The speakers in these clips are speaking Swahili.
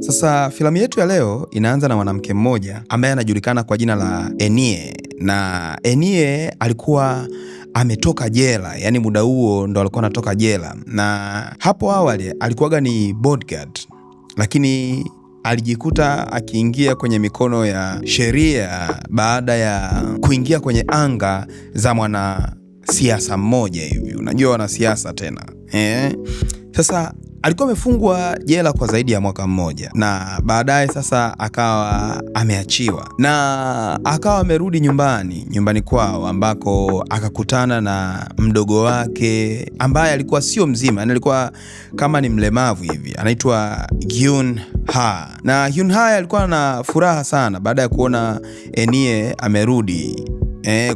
Sasa filamu yetu ya leo inaanza na mwanamke mmoja ambaye anajulikana kwa jina la Enie, na Enie alikuwa ametoka jela, yani muda huo ndo alikuwa anatoka jela, na hapo awali alikuwaga ni bodyguard, lakini alijikuta akiingia kwenye mikono ya sheria baada ya kuingia kwenye anga za mwanasiasa mmoja hivi. Unajua wanasiasa tena. Sasa alikuwa amefungwa jela kwa zaidi ya mwaka mmoja, na baadaye sasa akawa ameachiwa na akawa amerudi nyumbani kwao, ambako akakutana na mdogo wake ambaye alikuwa sio mzima, yani alikuwa kama ni mlemavu hivi, anaitwa Hyun Ha. Na Hyun Ha alikuwa na furaha sana baada ya kuona Enie amerudi.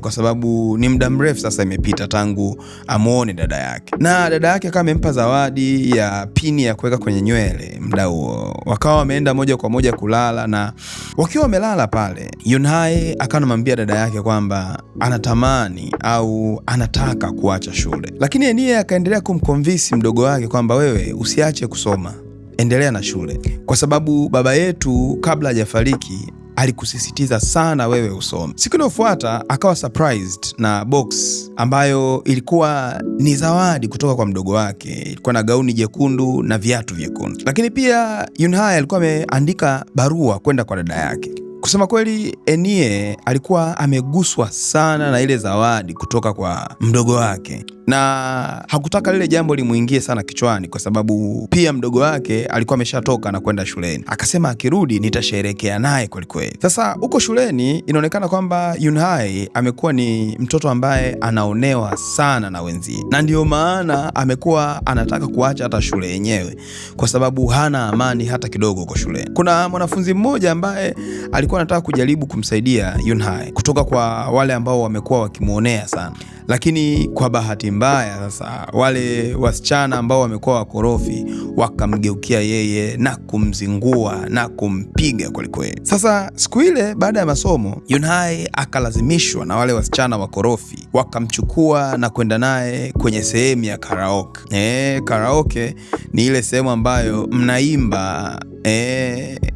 Kwa sababu ni muda mrefu sasa imepita tangu amuone dada yake, na dada yake akawa amempa zawadi ya pini ya kuweka kwenye nywele. Muda huo wakawa wameenda moja kwa moja kulala, na wakiwa wamelala pale, Yunhae akawa anamwambia dada yake kwamba anatamani au anataka kuacha shule, lakini Enie akaendelea kumconvince mdogo wake kwamba wewe usiache kusoma, endelea na shule, kwa sababu baba yetu kabla hajafariki alikusisitiza sana wewe usome. Siku iliyofuata akawa surprised na box ambayo ilikuwa ni zawadi kutoka kwa mdogo wake. Ilikuwa na gauni jekundu na viatu vyekundu, lakini pia Yunhae alikuwa ameandika barua kwenda kwa dada yake. Kusema kweli, Enie alikuwa ameguswa sana na ile zawadi kutoka kwa mdogo wake, na hakutaka lile jambo limuingie sana kichwani, kwa sababu pia mdogo wake alikuwa ameshatoka na kwenda shuleni. Akasema akirudi nitasherehekea naye kweli kweli. Sasa huko shuleni inaonekana kwamba Yunhae amekuwa ni mtoto ambaye anaonewa sana na wenzie, na ndio maana amekuwa anataka kuacha hata shule yenyewe, kwa sababu hana amani hata kidogo huko shuleni. Kuna mwanafunzi mmoja ambaye alikuwa anataka kujaribu kumsaidia Yunhae kutoka kwa wale ambao wamekuwa wakimuonea sana, lakini kwa bahati mbaya sasa wale wasichana ambao wamekuwa wakorofi wakamgeukia yeye na kumzingua na kumpiga kweli kweli. Sasa siku ile baada ya masomo, Yunhae akalazimishwa na wale wasichana wakorofi, wakamchukua na kwenda naye kwenye sehemu ya karaoke. Karaoke ni ile sehemu ambayo mnaimba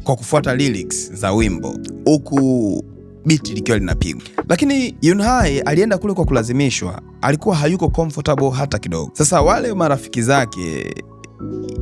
kwa kufuata lyrics za wimbo huku biti likiwa linapigwa. Lakini Yunhae alienda kule kwa kulazimishwa, alikuwa hayuko comfortable hata kidogo. Sasa wale marafiki zake,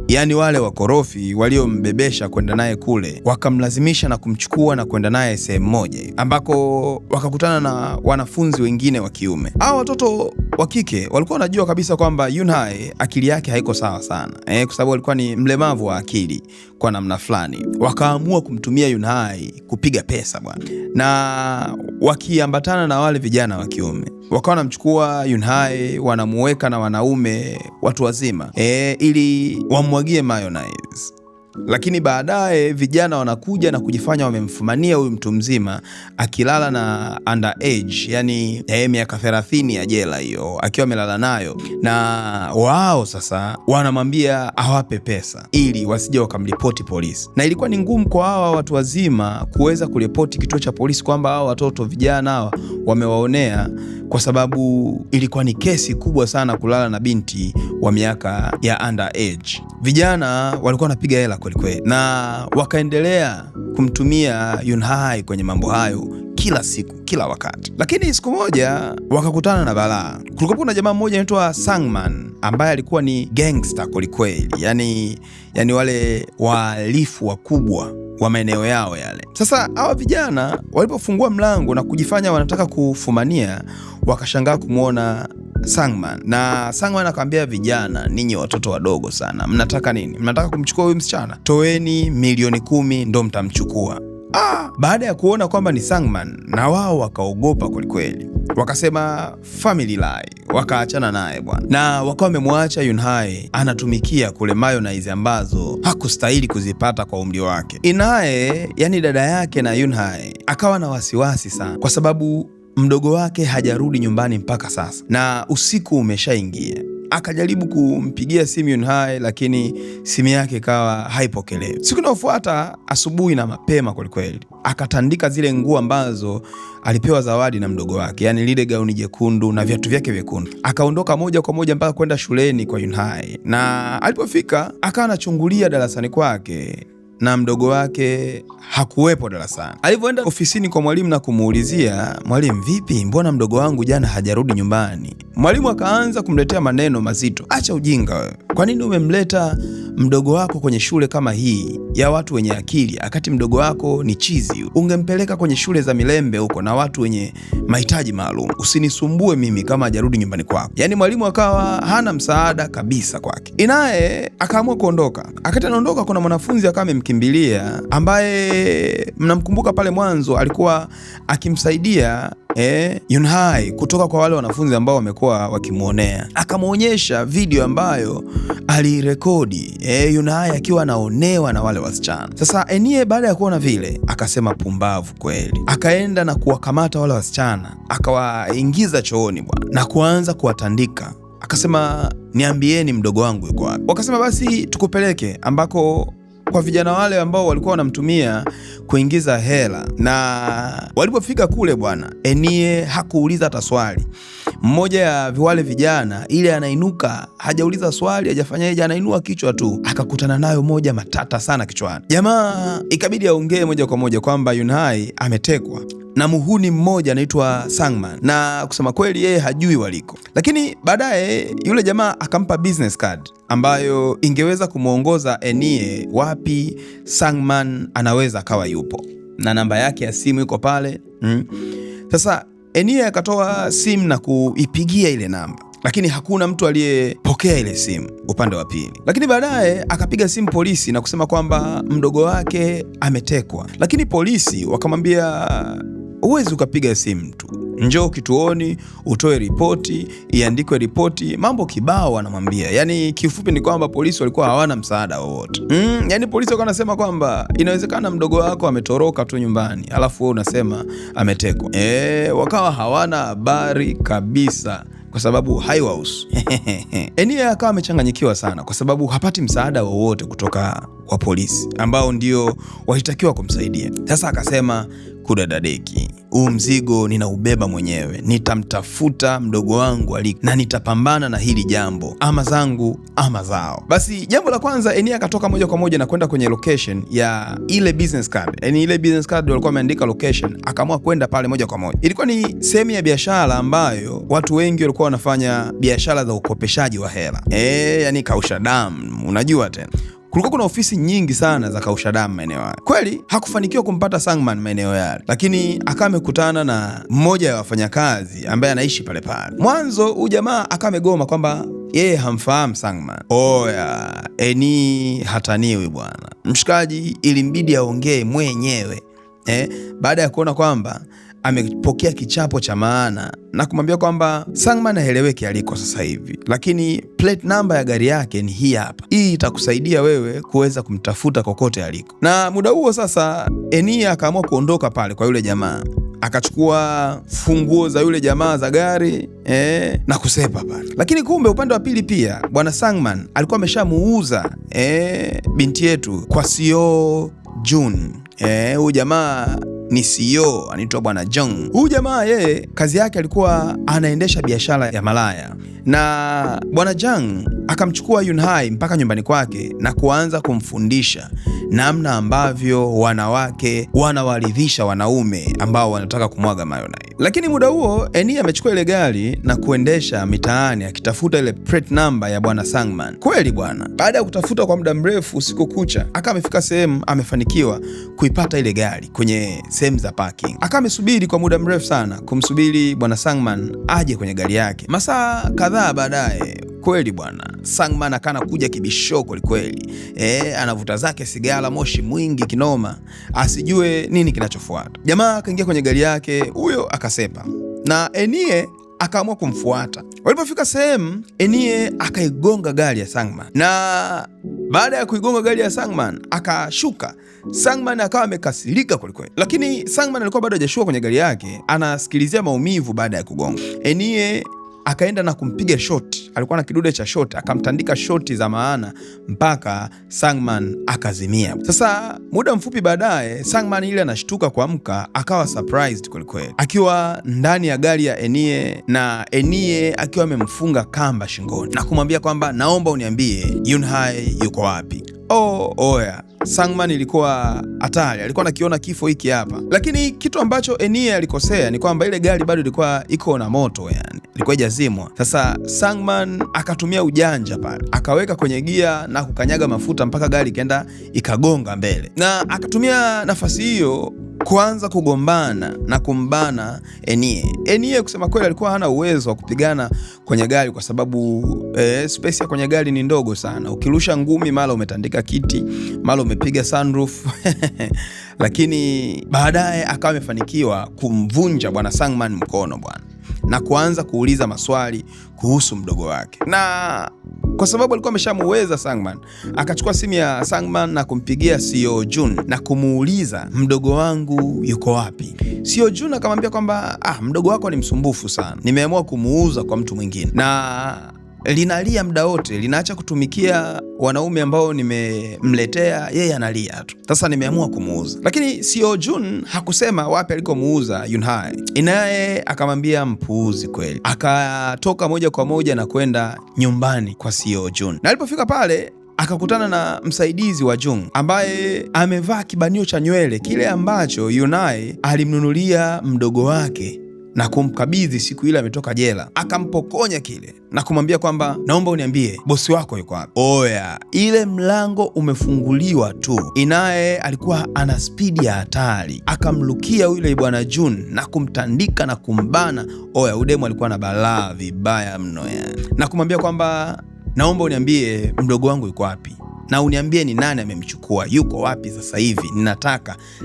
yani wale wakorofi waliombebesha kwenda naye kule, wakamlazimisha na kumchukua na kwenda naye sehemu moja ambako wakakutana na wanafunzi wengine wa kiume. Hao watoto wa kike walikuwa wanajua kabisa kwamba Yunhae akili yake haiko sawa sana, kwa sababu alikuwa ni mlemavu wa akili kwa namna fulani. Wakaamua kumtumia Yunhae kupiga pesa bwana, na wakiambatana na wale vijana wa kiume wakawa wanamchukua Yunhae, wanamuweka na wanaume watu wazima ili wamwagie mayonnaise. Lakini baadaye vijana wanakuja na kujifanya wamemfumania huyu mtu mzima akilala na underage, yani miaka 30 ya jela hiyo akiwa amelala nayo, na wao sasa wanamwambia awape pesa ili wasije wakamripoti polisi. Na ilikuwa ni ngumu kwa hawa watu wazima kuweza kuripoti kituo cha polisi kwamba hawa watoto vijana hawa wamewaonea, kwa sababu ilikuwa ni kesi kubwa sana kulala na binti wa miaka ya underage. Vijana walikuwa wanapiga hela kweli kweli, na wakaendelea kumtumia Yunhae kwenye mambo hayo kila siku, kila wakati. Lakini siku moja wakakutana na balaa. Kulikuwa kuna jamaa mmoja anaitwa Sangman ambaye alikuwa ni gangster kweli kweli, yani wale wahalifu wakubwa wa maeneo yao yale. Sasa hawa vijana walipofungua mlango na kujifanya wanataka kufumania, wakashangaa kumwona Sangman, na Sangman akamwambia vijana, ninyi watoto wadogo sana, mnataka nini? Mnataka kumchukua huyu msichana? Toeni milioni 10 ndo mtamchukua. Baada ya kuona kwamba ni Sangman, na wao wakaogopa kwelikweli, wakasema family lie, wakaachana naye bwana, na wakawa wamemwacha Yunhae anatumikia kule mayonnaise ambazo hakustahili kuzipata kwa umri wake. Inae, yani dada yake na Yunhae, akawa na wasiwasi sana kwa sababu mdogo wake hajarudi nyumbani mpaka sasa, na usiku umeshaingia. Akajaribu kumpigia simu Yunhae, lakini simu yake ikawa haipokelewi. Siku inayofuata asubuhi na mapema kwelikweli, akatandika zile nguo ambazo alipewa zawadi na mdogo wake, yani lile gauni jekundu na viatu vyake vyekundu. Akaondoka moja kwa moja mpaka kwenda shuleni kwa Yunhae, na alipofika akawa anachungulia darasani kwake na mdogo wake hakuwepo darasani. Alivyoenda ofisini kwa mwalimu na kumuulizia, mwalimu, vipi, mbona mdogo wangu jana hajarudi nyumbani? Mwalimu akaanza kumletea maneno mazito. Acha ujinga wewe, kwa nini umemleta mdogo wako kwenye shule kama hii ya watu wenye akili, akati mdogo wako ni chizi? Ungempeleka kwenye shule za milembe huko na watu wenye mahitaji maalum. Usinisumbue mimi kama hajarudi nyumbani kwako. Yani mwalimu akawa hana msaada kabisa kwake. Inaye akaamua kuondoka. Akati anaondoka, kuna mwanafunzi akawa amemkimbilia, ambaye mnamkumbuka pale mwanzo alikuwa akimsaidia Yunhai kutoka kwa wale wanafunzi ambao wamekuwa wakimuonea. Akamuonyesha video ambayo alirekodi Yunhai akiwa anaonewa na wale wasichana. Sasa Enie baada ya kuona vile akasema, pumbavu kweli. Akaenda na kuwakamata wale wasichana, akawaingiza chooni bwana, na kuanza kuwatandika. Akasema, niambieni mdogo wangu yuko wapi? Wakasema basi tukupeleke ambako kwa vijana wale ambao walikuwa wanamtumia kuingiza hela. Na walipofika kule bwana, Enie hakuuliza hata swali. Mmoja ya wale vijana ile anainuka, hajauliza swali, hajafanyaje, anainua kichwa tu, akakutana nayo moja matata sana kichwani. Jamaa ikabidi aongee moja kwa moja kwamba Yunhai ametekwa na muhuni mmoja anaitwa Sangman, na kusema kweli yeye hajui waliko. Lakini baadaye yule jamaa akampa business card ambayo ingeweza kumuongoza Enie wapi Sangman anaweza akawa yupo, na namba yake ya simu iko pale. Sasa Enie akatoa simu na kuipigia ile namba, lakini hakuna mtu aliyepokea ile simu upande wa pili. Lakini baadaye akapiga simu polisi na kusema kwamba mdogo wake ametekwa. Lakini polisi wakamwambia, huwezi ukapiga simu tu, njoo kituoni utoe ripoti, iandikwe ripoti, mambo kibao anamwambia. Yani kifupi ni kwamba polisi walikuwa hawana msaada wowote. Yani polisi walikuwa wanasema kwamba inawezekana mdogo wako ametoroka tu nyumbani, alafu wewe unasema ametekwa. Wakawa hawana habari kabisa, kwa sababu haiwahusu. Enie akawa amechanganyikiwa sana kwa sababu hapati msaada wowote kutoka kwa polisi ambao ndio walitakiwa kumsaidia. Sasa akasema, kudadadeki, huu mzigo ninaubeba mwenyewe, nitamtafuta mdogo wangu aliko na nitapambana na hili jambo, ama zangu ama zao. Basi jambo la kwanza, Enie akatoka moja kwa moja na kwenda kwenye location ya ile business card. Yani ile business card walikuwa wameandika location, akaamua kwenda pale moja kwa moja. Ilikuwa ni sehemu ya biashara ambayo watu wengi walikuwa wanafanya biashara za ukopeshaji wa hela. Yani kausha damu, unajua tena. Kulikuwa kuna ofisi nyingi sana za kausha damu maeneo hayo. Kweli hakufanikiwa kumpata Sangman maeneo yale, lakini akawa amekutana na mmoja ya wafanyakazi ambaye anaishi pale pale. Mwanzo huyu jamaa akawa amegoma kwamba yeye hamfahamu Sangman. Oya, Enie hataniwi bwana. Mshikaji ilimbidi aongee mwenyewe baada ya kuona kwamba amepokea kichapo cha maana na kumwambia kwamba Sangman haeleweki aliko sasa hivi, lakini plate number ya gari yake ni hii hapa. Hii itakusaidia wewe kuweza kumtafuta kokote aliko. Na muda huo sasa Enie akaamua kuondoka pale kwa yule jamaa, akachukua funguo za yule jamaa za gari na kusepa pale. Lakini kumbe upande wa pili pia bwana Sangman alikuwa ameshamuuza binti yetu kwa CEO June. Huyu jamaa ni CEO anaitwa bwana Jung. Huyu jamaa yeye kazi yake alikuwa anaendesha biashara ya malaya, na bwana Jung akamchukua Yunhai mpaka nyumbani kwake na kuanza kumfundisha namna ambavyo wanawake wanawaridhisha wanaume ambao wanataka kumwaga mayonnaise. Lakini muda huo Enie amechukua ile gari na kuendesha mitaani akitafuta ile plate number ya bwana Sangman. Kweli bwana, baada ya kutafuta kwa muda mrefu usiku kucha, akawa amefika sehemu, amefanikiwa kuipata ile gari kwenye sehemu za parking. Akawa amesubiri kwa muda mrefu sana kumsubiri bwana Sangman aje kwenye gari yake. Masaa kadhaa baadaye, kweli bwana Sangman akana kuja kibisho kweli. Anavuta zake sigara, moshi mwingi kinoma, asijue nini kinachofuata. Jamaa akaingia kwenye gari yake, huyo akasepa na Enie akaamua kumfuata. Walipofika sehemu, Enie akaigonga gari ya Sangman, na baada ya kuigonga gari ya Sangman akashuka. Sangman akawa amekasirika kweli, lakini Sangman alikuwa bado hajashuka kwenye gari yake, anasikilizia maumivu baada ya kugonga. Enie akaenda na kumpiga shoti, alikuwa na kidude cha shoti, akamtandika shoti za maana mpaka Sangman akazimia. Sasa muda mfupi baadaye Sangman ile anashtuka kuamka, akawa surprised kweli, akiwa ndani ya gari ya Enie, na Enie akiwa amemfunga kamba shingoni na kumwambia kwamba naomba uniambie Yunhai yuko wapi. Oya, Sangman ilikuwa hatari, alikuwa anakiona kifo hiki hapa. Lakini kitu ambacho Enie alikosea ni kwamba ile gari bado ilikuwa iko na moto, yani ilikuwa haijazimwa. Sasa Sangman akatumia ujanja pale, akaweka kwenye gia na kukanyaga mafuta mpaka gari ikaenda ikagonga mbele, na akatumia nafasi hiyo kuanza kugombana na kumbana Enie. Enie kusema kweli alikuwa hana uwezo wa kupigana kwenye gari kwa sababu space ya kwenye gari ni ndogo sana. Ukirusha ngumi mara umetandika kiti, mara umepiga sunroof lakini baadaye akawa amefanikiwa kumvunja bwana Sangman mkono bwana, na kuanza kuuliza maswali kuhusu mdogo wake. Na kwa sababu alikuwa ameshamuweza Sangman, akachukua simu ya Sangman na kumpigia Seo Jun na kumuuliza, mdogo wangu yuko wapi? Seo Jun akamwambia kwamba mdogo wako ni msumbufu sana, nimeamua kumuuza kwa mtu mwingine, na linalia muda wote, linaacha kutumikia wanaume ambao nimemletea, yeye analia tu. Sasa nimeamua kumuuza. Lakini Seo Jun hakusema wapi alikomuuza Yunhai. Inaye akamwambia mpuuzi kweli. Akatoka moja kwa moja na kwenda nyumbani kwa Seo Jun. Na alipofika pale akakutana na msaidizi wa Jung ambaye amevaa kibanio cha nywele, kile ambacho Yunhai alimnunulia mdogo wake na kumkabidhi siku ile ametoka jela. Akampokonya kile na kumwambia kwamba naomba uniambie bosi wako yuko wapi. Oya, ile mlango umefunguliwa tu, Inaye alikuwa ana spidi ya hatari, akamlukia yule bwana Jun na kumtandika na kumbana. Oya, udemu alikuwa na balaa vibaya mno yani, na kumwambia kwamba naomba uniambie mdogo wangu yuko wapi, na uniambie ni nani amemchukua, yuko wapi sasa hivi,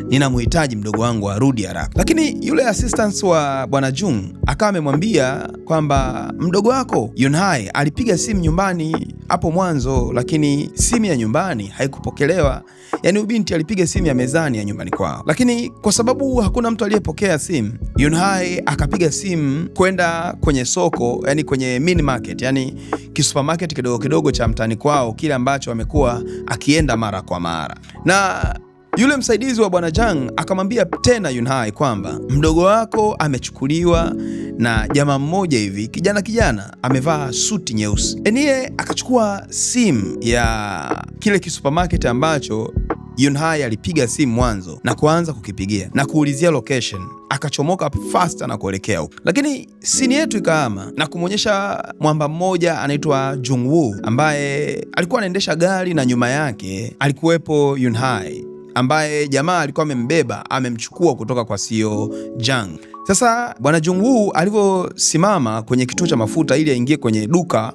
ninamhitaji mdogo wangu arudi haraka. Lakini yule assistant wa bwana Jung akawa amemwambia kwamba mdogo wako Yunhai alipiga simu nyumbani hapo mwanzo, lakini simu ya nyumbani haikupokelewa. Yani ubinti alipiga simu ya mezani ya nyumbani kwao, lakini kwa sababu hakuna mtu aliyepokea simu, Yunhai akapiga simu kwenda kwenye soko, yani kwenye mini market, yani kisupermarket kidogo kidogo cha mtani kwao, kile ambacho amekuwa akienda mara kwa mara. Na yule msaidizi wa bwana Jang akamwambia tena Yunhai kwamba mdogo wako amechukuliwa na jamaa mmoja hivi, kijana amevaa suti nyeusi. Enie akachukua simu ya kile kisupermarket ambacho Yunhai alipiga simu mwanzo na kuanza kukipigia na kuulizia location. Akachomoka faster na kuelekea huko. Lakini sini yetu ikaama na kumwonyesha mwamba mmoja anaitwa Jungwoo ambaye alikuwa anaendesha gari na nyuma yake alikuwepo Yunhai ambaye jamaa alikuwa amembeba, amemchukua kutoka kwa Seo Jang. Sasa bwana Jungwoo alivyosimama kwenye kituo cha mafuta ili aingie kwenye duka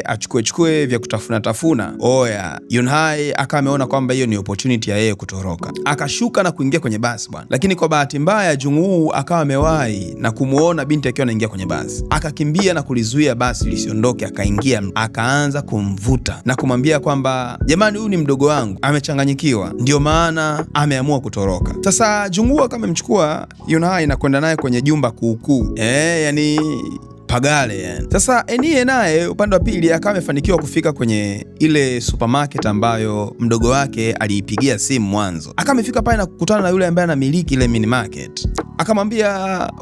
achukue vya kutafuna, oya, Yunhai akawa ameona kwamba hiyo ni opportunity ya yeye kutoroka. Akashuka na kuingia kwenye basi bwana. Lakini kwa bahati mbaya Jungwoo akawa amewahi na kumuona binti akiwa anaingia kwenye basi. Akakimbia na kulizuia basi lisiondoke, akaingia, akaanza kumvuta na kumwambia kwamba jamani, huyu ni mdogo wangu, amechanganyikiwa, ndio maana ameamua kutoroka. Sasa Jungwoo akawa amemchukua Yunhai na kwenda naye kwenye jumba kuukuu, yani pagale yani. Sasa Enie naye upande wa pili akawa amefanikiwa kufika kwenye ile supermarket ambayo mdogo wake aliipigia simu mwanzo. Akawa amefika pale na kukutana na yule ambaye anamiliki ile mini market. Akamwambia,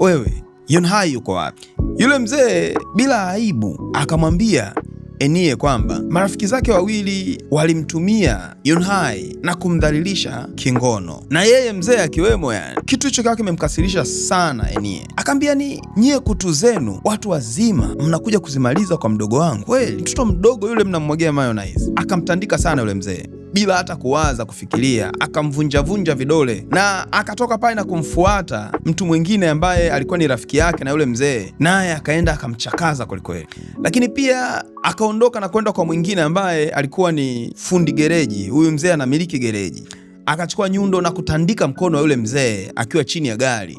wewe, Yunhai yuko wapi? Yule mzee bila aibu akamwambia Enie kwamba marafiki zake wawili walimtumia Yunhai na kumdhalilisha kingono, na yeye mzee akiwemo yani. Kitu hicho kikawa kimemkasirisha sana Enie. Akaambia, ni nyie kutu zenu watu wazima mnakuja kuzimaliza kwa mdogo wangu kweli? Mtoto mdogo yule mnamwagia mayonnaise. Akamtandika sana yule mzee bila hata kuwaza kufikiria, akamvunja vidole na akatoka pale na kumfuata mtu mwingine ambaye alikuwa ni rafiki yake na yule mzee, naye akaenda akamchakaza kwelikweli. Lakini pia akaondoka na kwenda kwa mwingine ambaye alikuwa ni fundi gereji. Huyu mzee anamiliki gereji. Akachukua nyundo na kutandika mkono wa yule mzee akiwa chini ya gari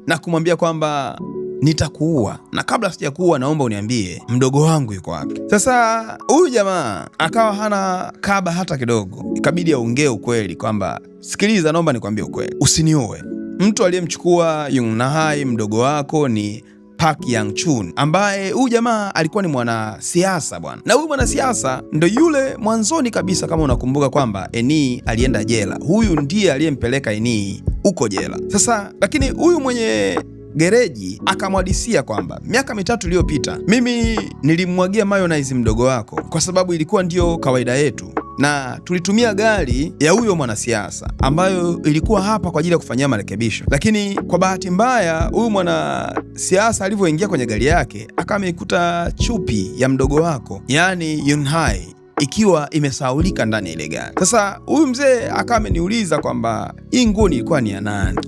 na kumwambia kwamba nitakuua, na kabla sijakuua naomba uniambie mdogo wangu yuko wapi. Sasa huyu jamaa akawa hana kaba hata kidogo, ikabidi aongee ukweli kwamba sikiliza, naomba nikwambie ukweli, usiniue. Mtu aliyemchukua Yunhai mdogo wako ni Park Yang Chun, ambaye huyu jamaa alikuwa ni mwanasiasa bwana. Na huyu mwanasiasa ndo yule mwanzoni kabisa, kama unakumbuka kwamba Enie alienda jela, huyu ndiye aliyempeleka Enie uko jela. Sasa lakini huyu mwenye gereji akamwadisia kwamba miaka 3 iliyopita mimi nilimwagia mayonnaise mdogo wako kwa sababu ilikuwa ndio kawaida yetu. na tulitumia gari ya huyo mwanasiasa ambayo ilikuwa hapa kwa ajili ya kufanyia marekebisho, lakini kwa bahati mbaya huyu mwanasiasa alivyoingia kwenye gari yake akaikuta chupi ya mdogo wako, yani Yunhai, ikiwa imesahaulika ndani ya ile gari. Sasa huyu mzee akawa ameniuliza kwamba hii nguo ilikuwa ni ya nani?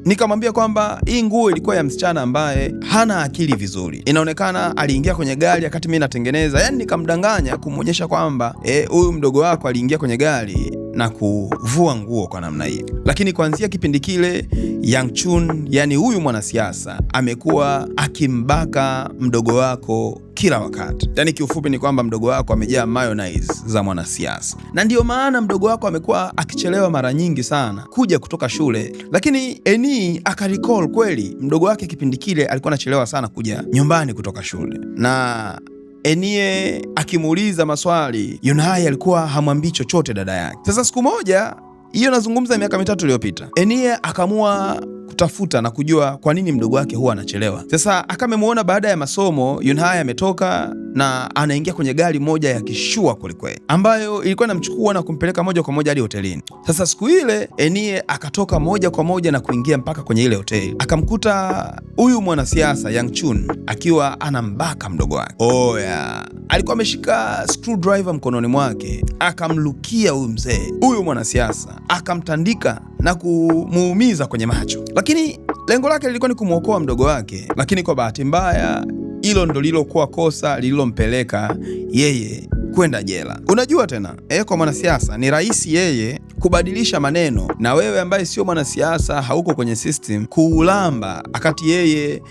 Nikamwambia kwamba hii nguo ilikuwa ya msichana ambaye hana akili vizuri. Inaonekana aliingia kwenye gari wakati mimi natengeneza. Yani nikamdanganya kumwonyesha kwamba huyu mdogo wako aliingia kwenye gari na kuvua nguo kwa namna hii. Lakini kuanzia kipindi kile Yang Chun, yani huyu mwanasiasa, amekuwa akimbaka mdogo wako kila wakati. Yani kiufupi ni kwamba mdogo wako amejaa mayonnaise za mwanasiasa, na ndiyo maana mdogo wako amekuwa akichelewa mara nyingi sana kuja kutoka shule. Lakini Eni akarecall kweli mdogo wake kipindi kile alikuwa anachelewa sana kuja nyumbani kutoka shule, na Enie akimuuliza maswali, Yunhai alikuwa hamwambii chochote dada yake. Sasa siku moja, hiyo nazungumza miaka 3 iliyopita, Enie akamua kutafuta na kujua kwa nini mdogo wake huwa anachelewa. Sasa akamemuona baada ya masomo Yunhai ametoka na anaingia kwenye gari moja ya kishua kwelikweli, ambayo ilikuwa inamchukua na kumpeleka moja kwa moja hadi hotelini. Sasa siku ile Enie akatoka moja kwa moja na kuingia mpaka kwenye ile hoteli, akamkuta huyu mwanasiasa Yang Chun akiwa anambaka mdogo wake. Oya, alikuwa ameshika screwdriver mkononi mwake, akamlukia huyu mzee, huyu mwanasiasa, akamtandika na kumuumiza kwenye macho, lakini lengo lake lilikuwa ni kumwokoa mdogo wake. Lakini kwa bahati mbaya, hilo ndo lilokuwa kosa lililompeleka yeye kwenda jela. Unajua tena, kwa mwanasiasa ni rahisi yeye kubadilisha maneno, na wewe ambaye sio mwanasiasa, hauko kwenye system, kuulamba akati yeye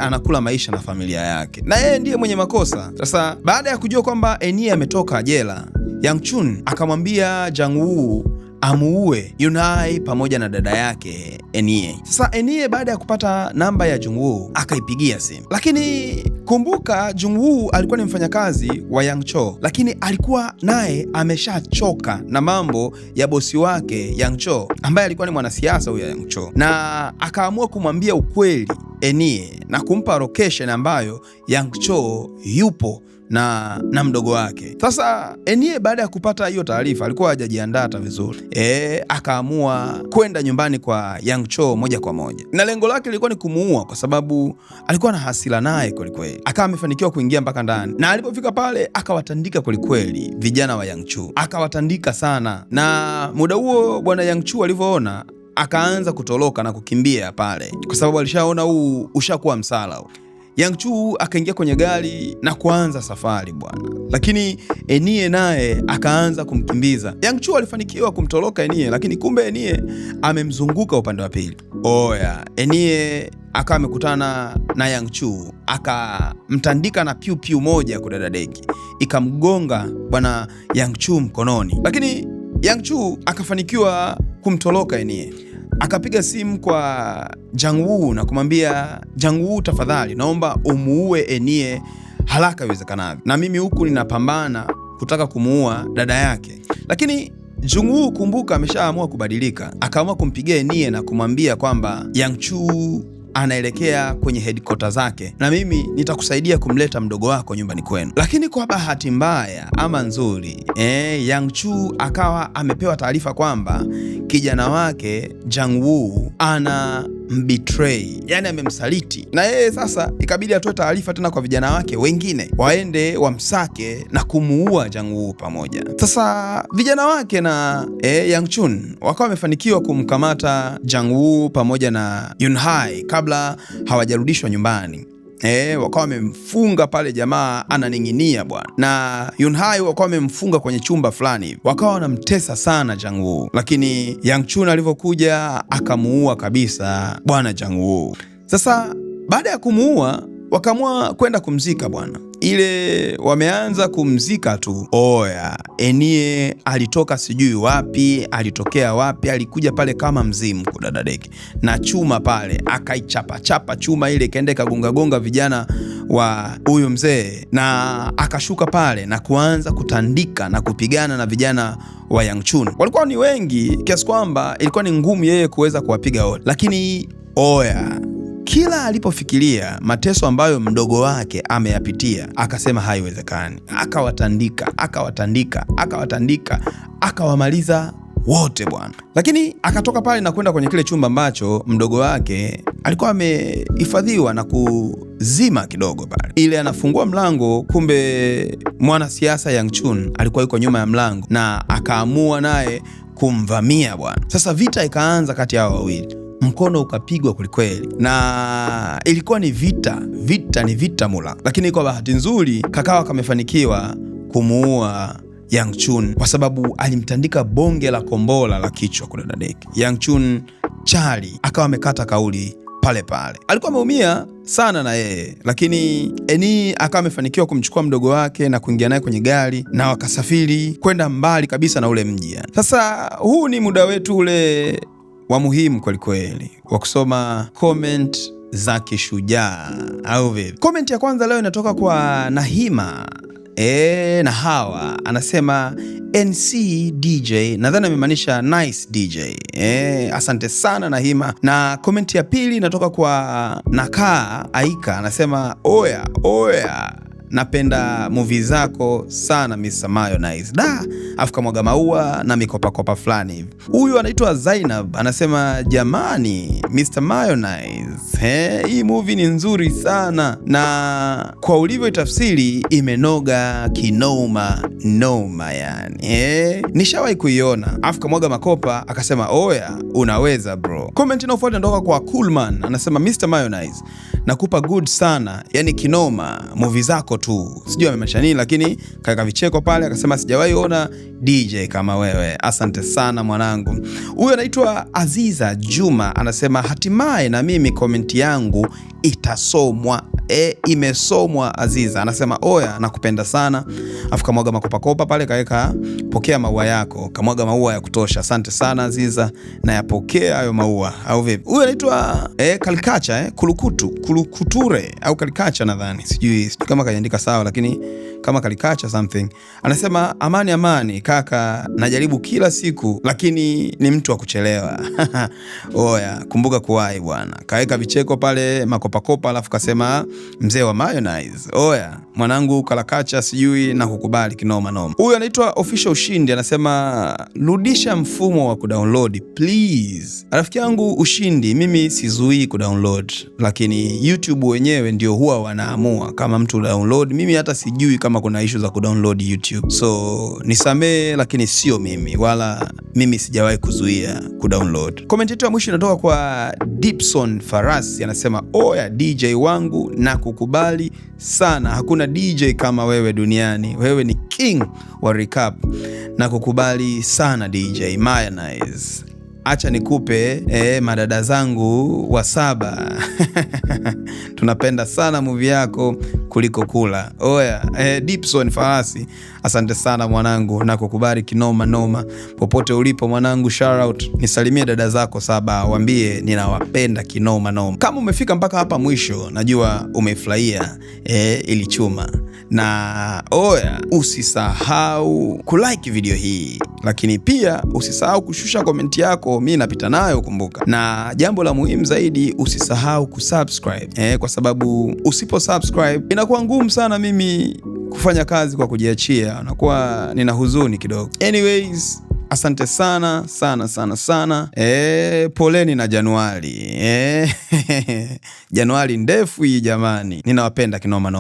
anakula maisha na familia yake, na yeye ndiye mwenye makosa. Sasa baada ya kujua kwamba Enie ametoka jela, Yang Chun akamwambia Jang Woo amuue Yunhai pamoja na dada yake Enie. Sasa Enie baada ya kupata namba ya Jung Woo akaipigia simu, lakini kumbuka Jung Woo alikuwa ni mfanyakazi wa Yang Cho, lakini alikuwa naye ameshachoka na mambo ya bosi wake Yang Cho ambaye alikuwa ni mwanasiasa huyo Yang Cho, na akaamua kumwambia ukweli Enie na kumpa location ambayo Yang Cho yupo na mdogo wake. Sasa Enie baada ya kupata hiyo taarifa alikuwa hajajiandaa hata vizuri. Akaamua kwenda nyumbani kwa Yang Cho moja kwa moja, na lengo lake lilikuwa ni kumuua kwa sababu alikuwa na hasira naye kwelikweli. Akawa amefanikiwa kuingia mpaka ndani, na alipofika pale akawatandika kwelikweli vijana wa Yang Cho, akawatandika sana. Na muda huo bwana Yang Cho alivyoona akaanza kutoroka na kukimbia pale, kwa sababu alishaona huu ushakuwa msala. Yang Cho akaingia kwenye gari na kuanza safari bwana, lakini Enie naye akaanza kumkimbiza. Yang Cho alifanikiwa kumtoroka Enie, lakini kumbe Enie amemzunguka upande wa pili. Oya, Enie akawa amekutana na Yang Cho, akamtandika na piu piu moja kudada deki, ikamgonga bwana Yang Cho mkononi, lakini Yang Cho akafanikiwa kumtoroka Enie. Akapiga simu kwa Jang Woo na kumwambia, Jang Woo, tafadhali naomba umuue Enie haraka iwezekanavyo, na mimi huku ninapambana kutaka kumuua dada yake. Lakini Jang Woo, kumbuka, ameshaamua kubadilika, akaamua kumpigia Enie na kumwambia kwamba Yang Cho anaelekea kwenye headquarters zake na mimi nitakusaidia kumleta mdogo wako nyumbani kwenu. Lakini kwa bahati mbaya ama nzuri, Yang Cho akawa amepewa taarifa kwamba kijana wake Jang Woo ana mbetray, yani amemsaliti, na yeye sasa ikabidi atoe taarifa tena kwa vijana wake wengine waende wamsake na kumuua Jang Woo pamoja. Sasa vijana wake na Yang Chun wakawa wamefanikiwa kumkamata Jang Woo pamoja na Yunhai kabla hawajarudishwa nyumbani. Wakawa wamemfunga pale, jamaa ananing'inia bwana, na Yunhai wakawa wamemfunga kwenye chumba fulani, wakawa wanamtesa sana Jang Woo, lakini Yang Chun alivyokuja akamuua kabisa bwana Jang Woo. Sasa baada ya kumuua wakaamua kwenda kumzika bwana. Ile wameanza kumzika tu, oya, Enie alitoka sijui wapi, alitokea wapi, alikuja pale kama mzimu kudada deki na chuma pale, akaichapa chapa chuma ile, ikaenda ikagonga gonga vijana wa huyu mzee, na akashuka pale na kuanza kutandika na kupigana na vijana wa Yang Chun. Walikuwa ni wengi kiasi kwamba ilikuwa ni ngumu yeye kuweza kuwapiga wote, lakini oya, kila alipofikiria mateso ambayo mdogo wake ameyapitia, akasema haiwezekani. Akawatandika, akawamaliza wote bwana. Lakini akatoka pale na kwenda kwenye kile chumba ambacho mdogo wake alikuwa amehifadhiwa na kuzima kidogo pale. Ile anafungua mlango, kumbe mwanasiasa Yang Chun alikuwa yuko nyuma ya mlango na akaamua naye kumvamia bwana. Sasa vita ikaanza kati yao wawili. Mkono ukapigwa kwelikweli na ilikuwa ni vita mula. Lakini kwa bahati nzuri kakawa kamefanikiwa kumuua Yang Chun kwa sababu alimtandika bonge la kombola la kichwa kule dadeki. Yang Chun chali akawa amekata kauli pale. Alikuwa ameumia sana na yeye, lakini Eni akawa amefanikiwa kumchukua mdogo wake na kuingia naye kwenye gari na wakasafiri kwenda mbali kabisa na ule mji. Sasa huu ni muda wetu ule wa muhimu kweli wa kusoma comment za kishujaa au vipi? Comment ya kwanza leo inatoka kwa Nahima na Hawa, anasema NC DJ, nadhani amemaanisha nice DJ. Asante sana Nahima. Na comment ya pili inatoka kwa Nakaa Aika, anasema oya napenda movie zako sana Mr. Mayonnaise. Afika mwaga maua na mikopakopa fulani hivi. Huyu anaitwa Zainab, anasema jamani Mr. Mayonnaise, hii movie ni nzuri sana na kwa ulivyo tafsiri imenoga kinoma yani. Nishawahi kuiona. Afika mwaga makopa akasema oya unaweza bro. Comment inayofuata inatoka kwa Coolman, anasema Mr. Mayonnaise nakupa good sana yani kinoma movie zako tu. Sijui amemaanisha nini, lakini kaweka vicheko pale akasema sijawahi ona DJ kama wewe. Asante sana mwanangu. Huyu anaitwa Aziza Juma, anasema hatimaye na mimi komenti yangu itasomwa. Imesomwa Aziza. Anasema oya nakupenda sana. Afika mwaga makopakopa pale kaweka pokea maua yako. Kamwaga maua ya kutosha. Asante sana Aziza na yapokea hayo maua au vipi? Huyu anaitwa Kalikacha Kulukuture au Kalikacha nadhani. Sijui kama kaandika sawa, lakini kama Kalikacha something. Anasema amani kaka, najaribu kila siku lakini ni mtu wa kuchelewa. Oya kumbuka kuwahi bwana. Kaweka vicheko pale makopakopa, alafu kasema mzee wa Mayonnaise. Oya mwanangu Kalakacha, sijui na kukubali kinoma. Huyu anaitwa Official Ushindi, anasema rudisha mfumo wa kudownload please. Rafiki yangu Ushindi, mimi sizuii kudownload, lakini YouTube wenyewe ndio huwa wanaamua kama mtu download. Mimi hata sijui kama kuna issue za kudownload YouTube, so nisamee, lakini sio mimi, wala mimi sijawahi kuzuia kudownload. Comment yetu ya mwisho inatoka kwa Dipson Farasi, anasema oya DJ wangu na kukubali sana, hakuna DJ kama wewe duniani, wewe ni king wa recap na kukubali sana DJ Mayonnaise. Acha nikupe madada zangu wa 7 tunapenda sana movie yako kuliko kula. Oya Dipson Farasi, asante sana mwanangu na kukubali kinoma. Popote ulipo mwanangu, shout out, nisalimie dada zako 7, waambie ninawapenda kinoma. Kama umefika mpaka hapa mwisho, najua umefurahia ili chuma. Na oya usisahau kulike video hii, lakini pia usisahau kushusha komenti yako, mimi napita nayo kumbuka. Na jambo la muhimu zaidi, usisahau kusubscribe kwa sababu usipo subscribe inakuwa ngumu sana mimi kufanya kazi kwa kujiachia, nakuwa nina huzuni kidogo. Anyways, asante sana. Poleni na Januari. Januari ndefu hii jamani. Ninawapenda kinoma.